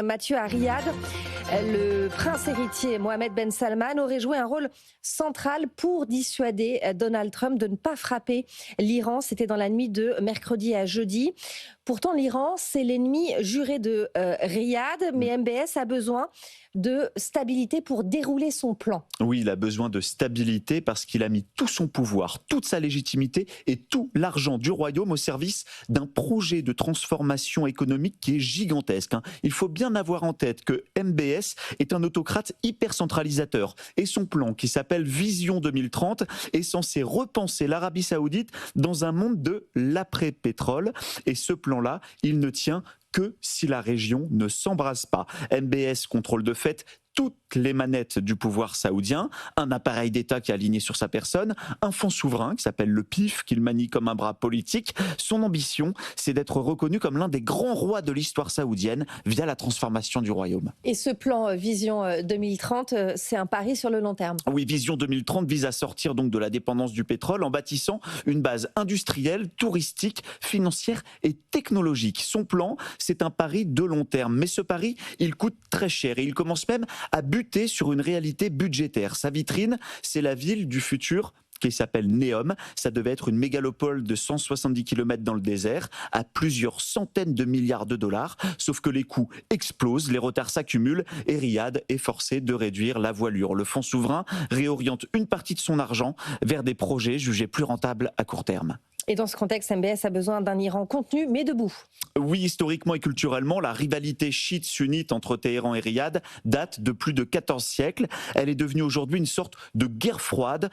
Mathieu, à Riyad, le prince héritier Mohamed Ben Salman aurait joué un rôle central pour dissuader Donald Trump de ne pas frapper l'Iran. C'était dans la nuit de mercredi à jeudi. Pourtant, l'Iran, c'est l'ennemi juré de Riyad, mais MBS a besoin de stabilité pour dérouler son plan. Oui, il a besoin de stabilité parce qu'il a mis tout son pouvoir, toute sa légitimité et tout l'argent du royaume au service d'un projet de transformation économique qui est gigantesque. Il faut bien avoir en tête que MBS est un autocrate hyper centralisateur et son plan, qui s'appelle Vision 2030, est censé repenser l'Arabie Saoudite dans un monde de l'après-pétrole. Et ce plan-là, il ne tient que si la région ne s'embrase pas. MBS contrôle de fait toutes les manettes du pouvoir saoudien, un appareil d'État qui est aligné sur sa personne, un fonds souverain qui s'appelle le PIF, qu'il manie comme un bras politique. Son ambition, c'est d'être reconnu comme l'un des grands rois de l'histoire saoudienne via la transformation du royaume. Et ce plan Vision 2030, c'est un pari sur le long terme. Oui, Vision 2030 vise à sortir donc de la dépendance du pétrole en bâtissant une base industrielle, touristique, financière et technologique. Son plan, c'est un pari de long terme. Mais ce pari, il coûte très cher et il commence même à buter sur une réalité budgétaire. Sa vitrine, c'est la ville du futur qui s'appelle Neom. Ça devait être une mégalopole de 170 km dans le désert, à plusieurs centaines de milliards de dollars. Sauf que les coûts explosent, les retards s'accumulent et Riyad est forcé de réduire la voilure. Le fonds souverain réoriente une partie de son argent vers des projets jugés plus rentables à court terme. Et dans ce contexte, MBS a besoin d'un Iran contenu, mais debout. Oui, historiquement et culturellement, la rivalité chiite-sunnite entre Téhéran et Riyad date de plus de 14 siècles. Elle est devenue aujourd'hui une sorte de guerre froide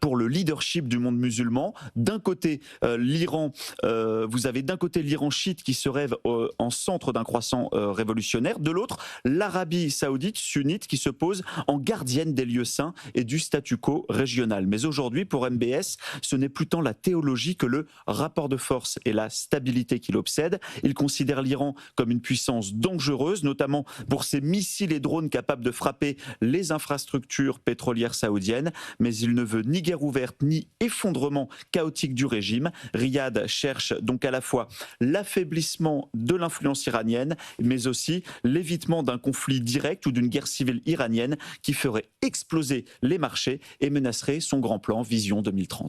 pour le leadership du monde musulman. D'un côté, l'Iran, vous avez d'un côté l'Iran chiite qui se rêve en centre d'un croissant révolutionnaire. De l'autre, l'Arabie saoudite sunnite qui se pose en gardienne des lieux saints et du statu quo régional. Mais aujourd'hui, pour MBS, ce n'est plus tant la théologie que le rapport de force et la stabilité qui l'obsèdent. Il considère l'Iran comme une puissance dangereuse, notamment pour ses missiles et drones capables de frapper les infrastructures pétrolières saoudiennes. Mais il ne veut ni guerre ouverte, ni effondrement chaotique du régime. Riyad cherche donc à la fois l'affaiblissement de l'influence iranienne, mais aussi l'évitement d'un conflit direct ou d'une guerre civile iranienne qui ferait exploser les marchés et menacerait son grand plan Vision 2030.